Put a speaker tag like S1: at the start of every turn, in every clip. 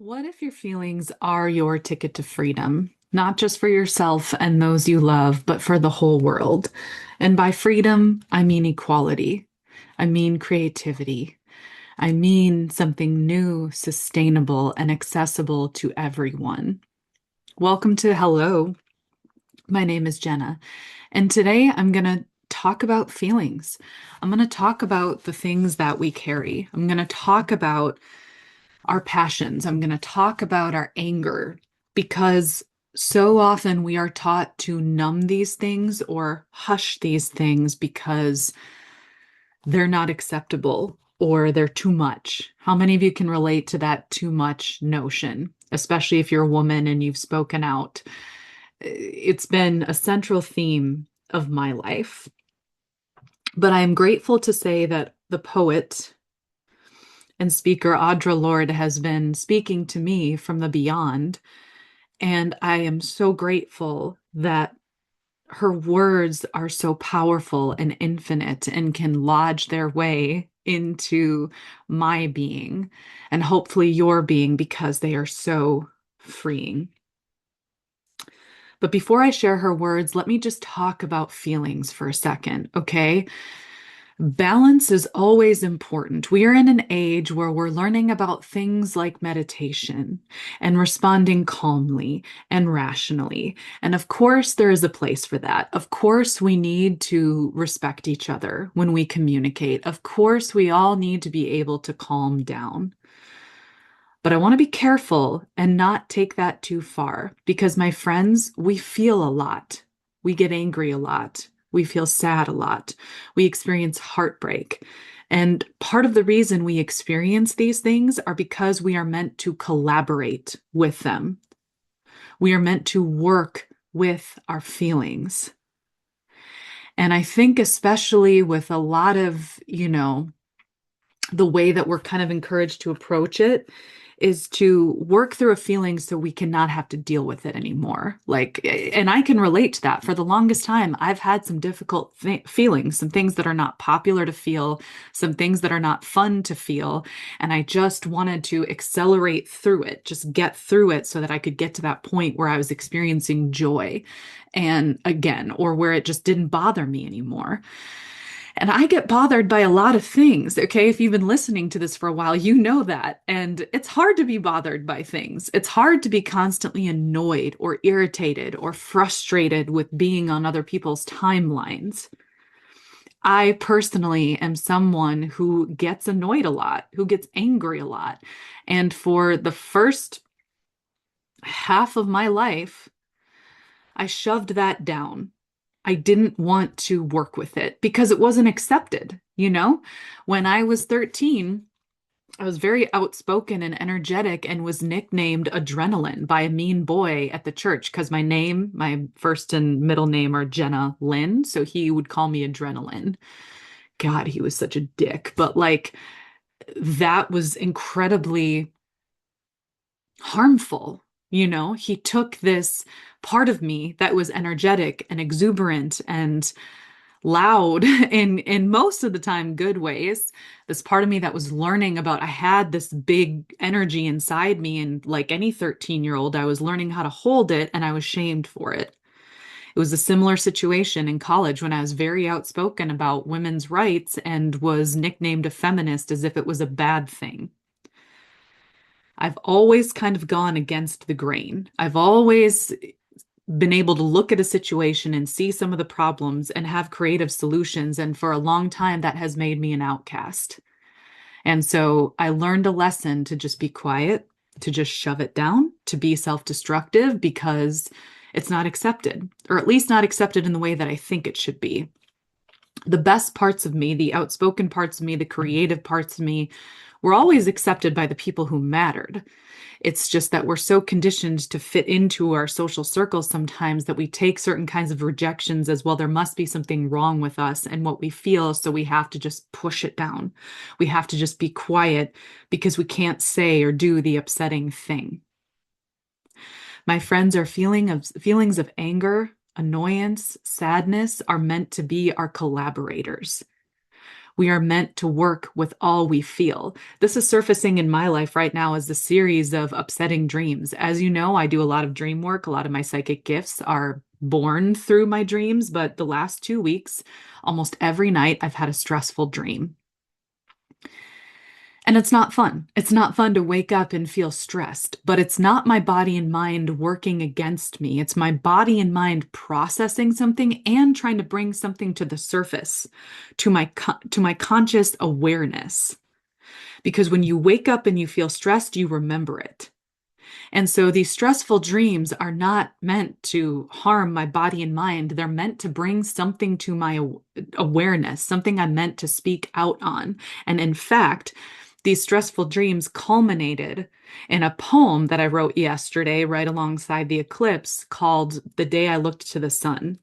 S1: What if your feelings are your ticket to freedom? Not just for yourself and those you love, but for the whole world. And by freedom, I mean equality. I mean creativity. I mean something new, sustainable, and accessible to everyone. Welcome to Hello. My name is Jenna, and today I'm going to talk about feelings. I'm going to talk about the things that we carry. I'm going to talk about our passions. I'm going to talk about our anger because so often we are taught to numb these things or hush these things because they're not acceptable or they're too much. How many of you can relate to that too much notion, especially if you're a woman and you've spoken out? It's been a central theme of my life. But I am grateful to say that the poet and speaker Audre Lorde has been speaking to me from the beyond. And I am so grateful that her words are so powerful and infinite and can lodge their way into my being and hopefully your being because they are so freeing. But before I share her words, let me just talk about feelings for a second, okay? Balance is always important. We are in an age where we're learning about things like meditation and responding calmly and rationally. And of course, there is a place for that. Of course, we need to respect each other when we communicate. Of course, we all need to be able to calm down. But I want to be careful and not take that too far because, my friends, we feel a lot. We get angry a lot. We feel sad a lot. We experience heartbreak. And part of the reason we experience these things are because we are meant to collaborate with them. We are meant to work with our feelings. And I think, especially with a lot of, the way that we're kind of encouraged to approach it is to work through a feeling so we cannot have to deal with it anymore. Like, and I can relate to that. For the longest time, I've had some difficult feelings, some things that are not popular to feel, some things that are not fun to feel. And I just wanted to accelerate through it, just get through it so that I could get to that point where I was experiencing joy and again, or where it just didn't bother me anymore. And I get bothered by a lot of things. Okay. If you've been listening to this for a while, you know that. And it's hard to be bothered by things. It's hard to be constantly annoyed or irritated or frustrated with being on other people's timelines. I personally am someone who gets annoyed a lot, who gets angry a lot. And for the first half of my life, I shoved that down. I didn't want to work with it because it wasn't accepted. When I was 13, I was very outspoken and energetic and was nicknamed Adrenaline by a mean boy at the church because my first and middle name are Jenna Lynn. So he would call me Adrenaline. God, he was such a dick. But like, that was incredibly harmful. He took this part of me that was energetic and exuberant and loud in most of the time good ways. This part of me that was learning about, I had this big energy inside me, and like any 13-year-old, I was learning how to hold it and I was shamed for it. It was a similar situation in college when I was very outspoken about women's rights and was nicknamed a feminist as if it was a bad thing. I've always kind of gone against the grain. I've always been able to look at a situation and see some of the problems and have creative solutions. And for a long time, that has made me an outcast. And so I learned a lesson to just be quiet, to just shove it down, to be self-destructive because it's not accepted, or at least not accepted in the way that I think it should be. The best parts of me, the outspoken parts of me, the creative parts of me, were always accepted by the people who mattered. It's just that we're so conditioned to fit into our social circles sometimes that we take certain kinds of rejections as, well, there must be something wrong with us and what we feel, so we have to just push it down. We have to just be quiet because we can't say or do the upsetting thing. My friends, our feelings of anger, annoyance, sadness are meant to be our collaborators. We are meant to work with all we feel. This is surfacing in my life right now as a series of upsetting dreams. As you know, I do a lot of dream work. A lot of my psychic gifts are born through my dreams, but the last 2 weeks, almost every night, I've had a stressful dream. And it's not fun. It's not fun to wake up and feel stressed, but it's not my body and mind working against me. It's my body and mind processing something and trying to bring something to the surface, to my conscious awareness. Because when you wake up and you feel stressed, you remember it. And so these stressful dreams are not meant to harm my body and mind. They're meant to bring something to my awareness, something I'm meant to speak out on. And in fact, these stressful dreams culminated in a poem that I wrote yesterday, right alongside the eclipse, called The Day I Looked to the Sun.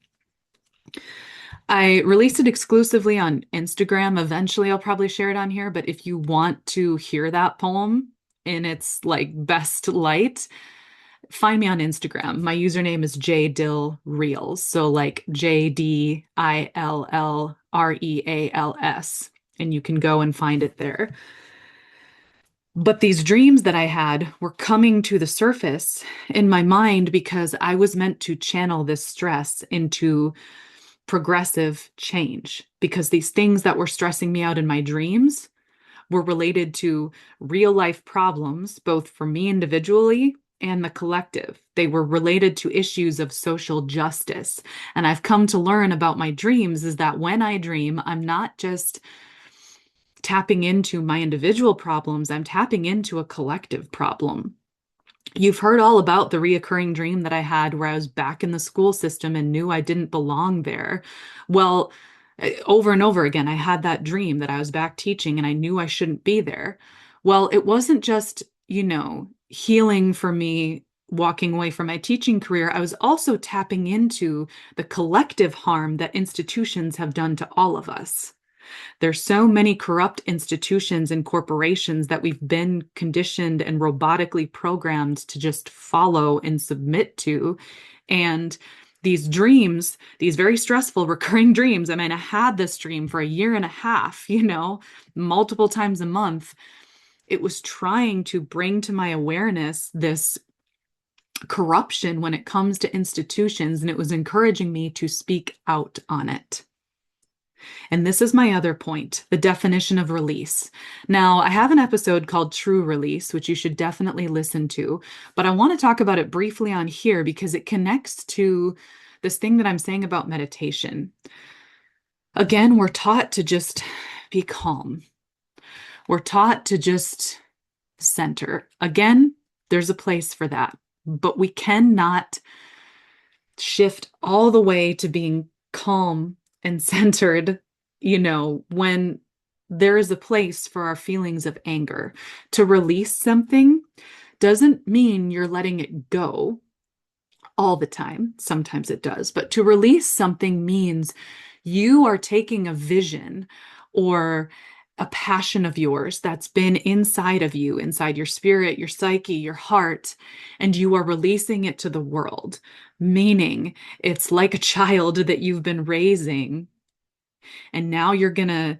S1: I released it exclusively on Instagram. Eventually, I'll probably share it on here. But if you want to hear that poem in its like best light, find me on Instagram. My username is JDillReals. So like JDILLREALS. And you can go and find it there. But these dreams that I had were coming to the surface in my mind because I was meant to channel this stress into progressive change. Because these things that were stressing me out in my dreams were related to real life problems, both for me individually and the collective. They were related to issues of social justice. And I've come to learn about my dreams is that when I dream, I'm not just tapping into my individual problems, I'm tapping into a collective problem. You've heard all about the reoccurring dream that I had where I was back in the school system and knew I didn't belong there. Well, over and over again, I had that dream that I was back teaching and I knew I shouldn't be there. Well, it wasn't just, healing for me walking away from my teaching career. I was also tapping into the collective harm that institutions have done to all of us. There's so many corrupt institutions and corporations that we've been conditioned and robotically programmed to just follow and submit to. And these dreams, these very stressful recurring dreams, I mean, I had this dream for a year and a half, multiple times a month. It was trying to bring to my awareness this corruption when it comes to institutions, and it was encouraging me to speak out on it. And this is my other point, the definition of release. Now, I have an episode called True Release, which you should definitely listen to, but I want to talk about it briefly on here because it connects to this thing that I'm saying about meditation. Again, we're taught to just be calm. We're taught to just center. Again, there's a place for that, but we cannot shift all the way to being calm and centered, when there is a place for our feelings of anger. To release something doesn't mean you're letting it go all the time. Sometimes it does, but to release something means you are taking a vision or a passion of yours that's been inside of you, inside your spirit, your psyche, your heart, and you are releasing it to the world. Meaning it's like a child that you've been raising, and now you're going to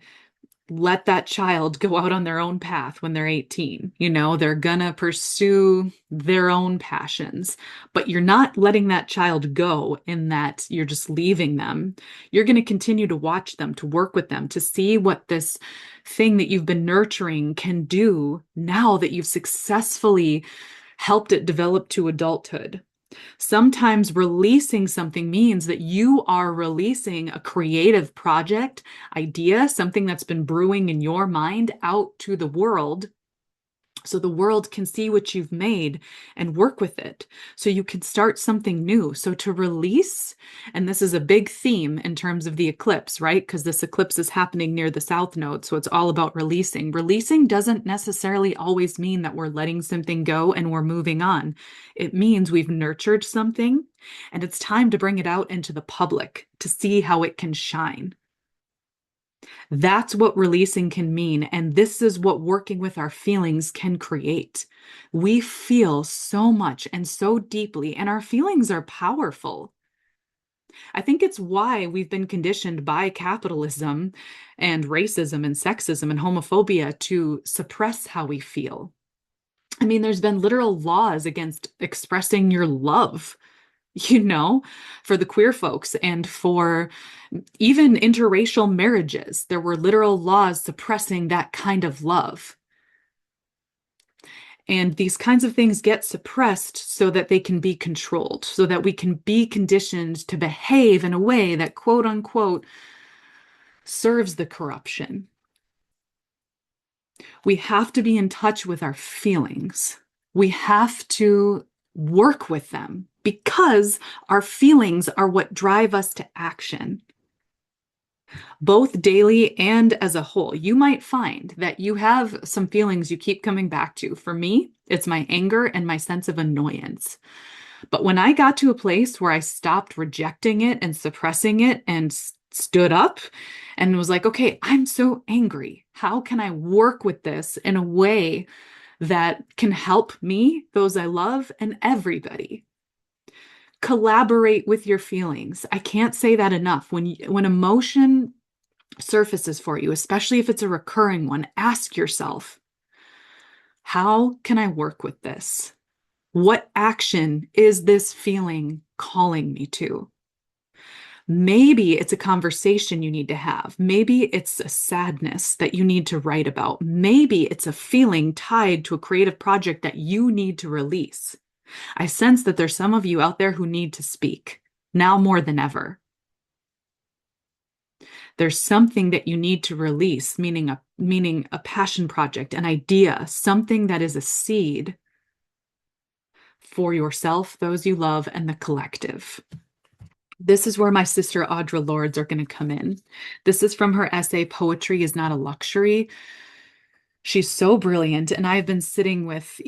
S1: let that child go out on their own path when they're 18. They're going to pursue their own passions, but you're not letting that child go in that you're just leaving them. You're going to continue to watch them, to work with them, to see what this thing that you've been nurturing can do now that you've successfully helped it develop to adulthood. Sometimes releasing something means that you are releasing a creative project, idea, something that's been brewing in your mind out to the world so the world can see what you've made and work with it. So you can start something new. So to release, and this is a big theme in terms of the eclipse, right? Because this eclipse is happening near the South Node. So it's all about releasing. Releasing doesn't necessarily always mean that we're letting something go and we're moving on. It means we've nurtured something and it's time to bring it out into the public to see how it can shine. That's what releasing can mean. And this is what working with our feelings can create. We feel so much and so deeply, and our feelings are powerful. I think it's why we've been conditioned by capitalism and racism and sexism and homophobia to suppress how we feel. I mean, there's been literal laws against expressing your love, you know, for the queer folks and for even interracial marriages. There were literal laws suppressing that kind of love. And these kinds of things get suppressed so that they can be controlled, so that we can be conditioned to behave in a way that, quote unquote, serves the corruption. We have to be in touch with our feelings. We have to work with them because our feelings are what drive us to action, both daily and as a whole. You might find that you have some feelings you keep coming back to. For me, it's my anger and my sense of annoyance. But when I got to a place where I stopped rejecting it and suppressing it and stood up and was like, okay, I'm so angry. How can I work with this in a way that can help me, those I love, and everybody? Collaborate with your feelings. I can't say that enough. When emotion surfaces for you, especially if it's a recurring one, ask yourself, how can I work with this? What action is this feeling calling me to? Maybe it's a conversation you need to have. Maybe it's a sadness that you need to write about. Maybe it's a feeling tied to a creative project that you need to release. I sense that there's some of you out there who need to speak now more than ever. There's something that you need to release, meaning a passion project, an idea, something that is a seed for yourself, those you love, and the collective. This is where my sister Audre Lordes are going to come in. This is from her essay, Poetry is Not a Luxury. She's so brilliant, and I've been sitting with,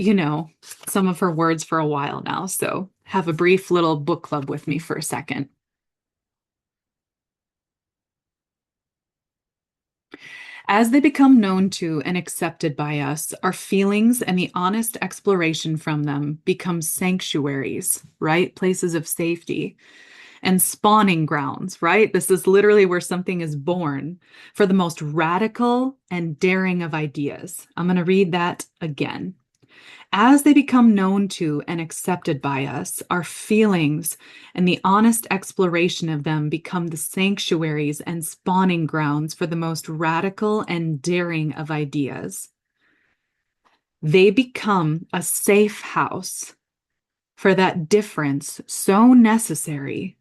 S1: some of her words for a while now. So have a brief little book club with me for a second. As they become known to and accepted by us, our feelings and the honest exploration from them become sanctuaries, right? Places of safety and spawning grounds, right? This is literally where something is born for the most radical and daring of ideas. I'm going to read that again. As they become known to and accepted by us, our feelings and the honest exploration of them become the sanctuaries and spawning grounds for the most radical and daring of ideas. They become a safe house for that difference so necessary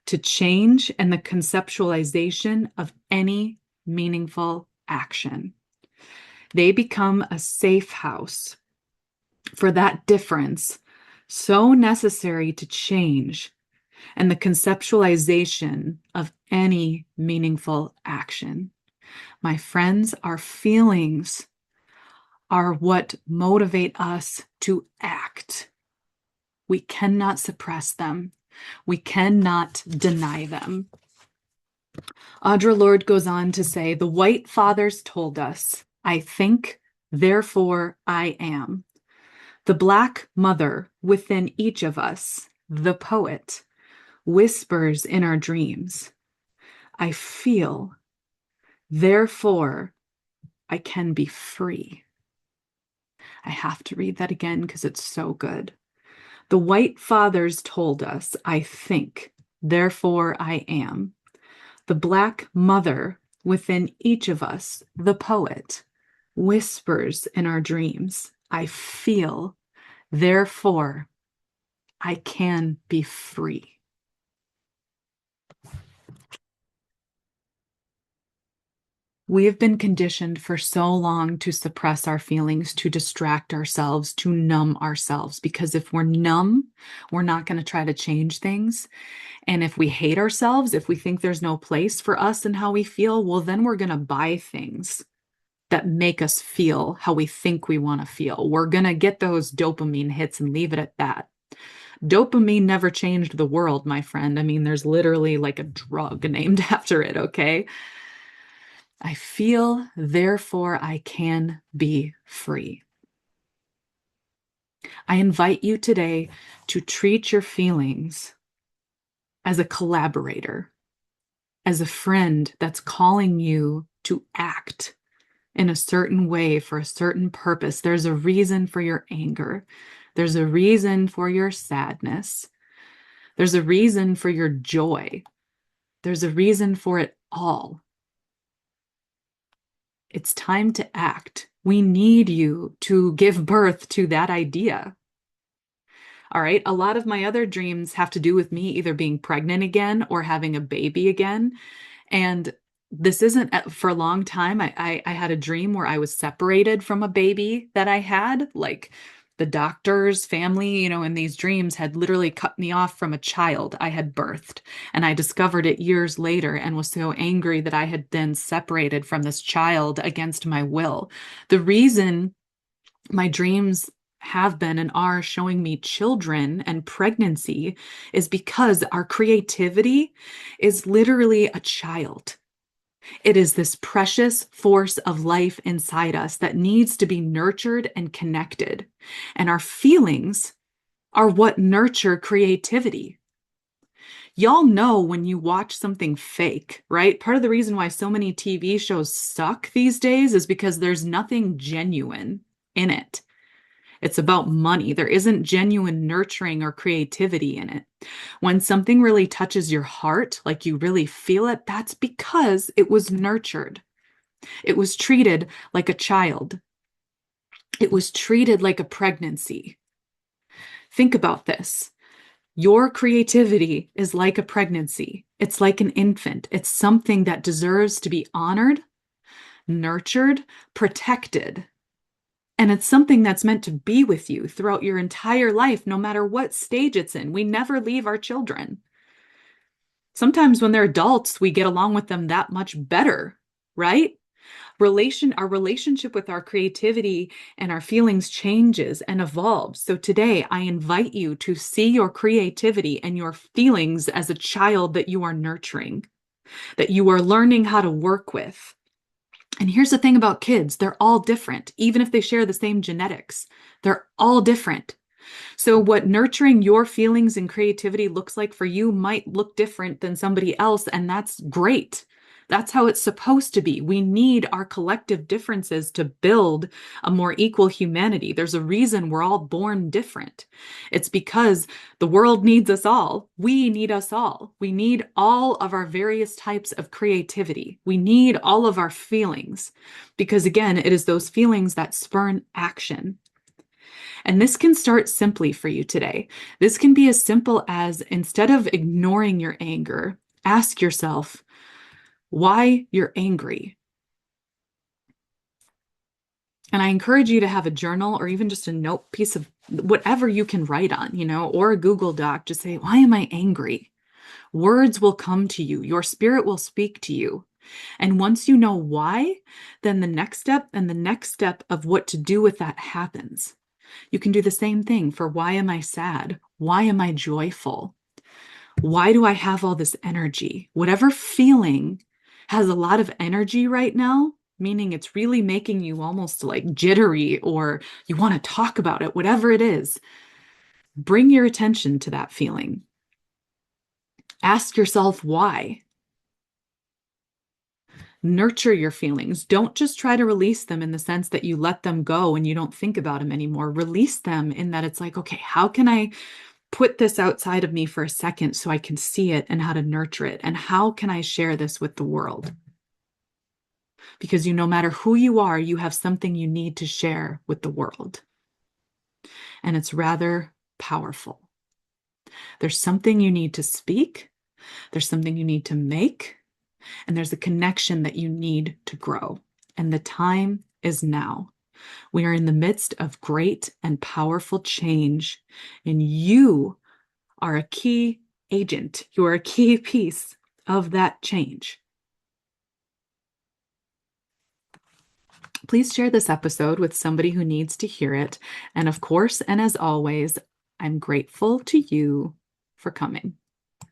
S1: to change and the conceptualization of any meaningful action. They become a safe house for that difference so necessary to change and the conceptualization of any meaningful action. My friends, our feelings are what motivate us to act. We cannot suppress them. We cannot deny them. Audre Lorde goes on to say, the white fathers told us, I think, therefore I am. The Black mother within each of us, the poet, whispers in our dreams, I feel, therefore I can be free. I have to read that again because it's so good. The white fathers told us, I think, therefore I am. The Black mother within each of us, the poet, whispers in our dreams, I feel, therefore I can be free. We have been conditioned for so long to suppress our feelings, to distract ourselves, to numb ourselves, because if we're numb, we're not going to try to change things. And if we hate ourselves, if we think there's no place for us and how we feel, well, then we're going to buy things that make us feel how we think we want to feel. We're going to get those dopamine hits and leave it at that. Dopamine never changed the world, my friend. I mean, there's literally like a drug named after it, okay? I feel, therefore I can be free. I invite you today to treat your feelings as a collaborator, as a friend that's calling you to act in a certain way for a certain purpose. There's a reason for your anger. There's a reason for your sadness. There's a reason for your joy. There's a reason for it all. It's time to act. We need you to give birth to that idea. All right. A lot of my other dreams have to do with me either being pregnant again or having a baby again. And this isn't for a long time. I had a dream where I was separated from a baby that I had. Like the doctor's family, in these dreams had literally cut me off from a child I had birthed. And I discovered it years later and was so angry that I had been separated from this child against my will. The reason my dreams have been and are showing me children and pregnancy is because our creativity is literally a child. It is this precious force of life inside us that needs to be nurtured and connected. And our feelings are what nurture creativity. Y'all know when you watch something fake, right? Part of the reason why so many TV shows suck these days is because there's nothing genuine in it. It's about money. There isn't genuine nurturing or creativity in it. When something really touches your heart, like you really feel it, that's because it was nurtured. It was treated like a child. It was treated like a pregnancy. Think about this. Your creativity is like a pregnancy. It's like an infant. It's something that deserves to be honored, nurtured, protected. And it's something that's meant to be with you throughout your entire life, no matter what stage it's in. We never leave our children. Sometimes when they're adults, we get along with them that much better, right? Our relationship with our creativity and our feelings changes and evolves. So today, I invite you to see your creativity and your feelings as a child that you are nurturing, that you are learning how to work with. And here's the thing about kids, they're all different. Even if they share the same genetics, they're all different. So what nurturing your feelings and creativity looks like for you might look different than somebody else, and that's great. That's how it's supposed to be. We need our collective differences to build a more equal humanity. There's a reason we're all born different. It's because the world needs us all. We need us all. We need all of our various types of creativity. We need all of our feelings because, again, it is those feelings that spurn action. And this can start simply for you today. This can be as simple as, instead of ignoring your anger, ask yourself why you're angry. And I encourage you to have a journal or even just a note piece of whatever you can write on, or a Google Doc. Just say, why am I angry? Words will come to you. Your spirit will speak to you. And once you know why, then the next step and the next step of what to do with that happens. You can do the same thing for why am I sad? Why am I joyful? Why do I have all this energy? Whatever feeling has a lot of energy right now, meaning it's really making you almost like jittery or you want to talk about it, whatever it is, bring your attention to that feeling. Ask yourself why. Nurture your feelings. Don't just try to release them in the sense that you let them go and you don't think about them anymore. Release them in that it's like, okay, how can I put this outside of me for a second so I can see it and how to nurture it? And how can I share this with the world? Because no matter who you are, you have something you need to share with the world. And it's rather powerful. There's something you need to speak. There's something you need to make. And there's a connection that you need to grow. And the time is now. We are in the midst of great and powerful change, and you are a key agent. You are a key piece of that change. Please share this episode with somebody who needs to hear it. And of course, and as always, I'm grateful to you for coming.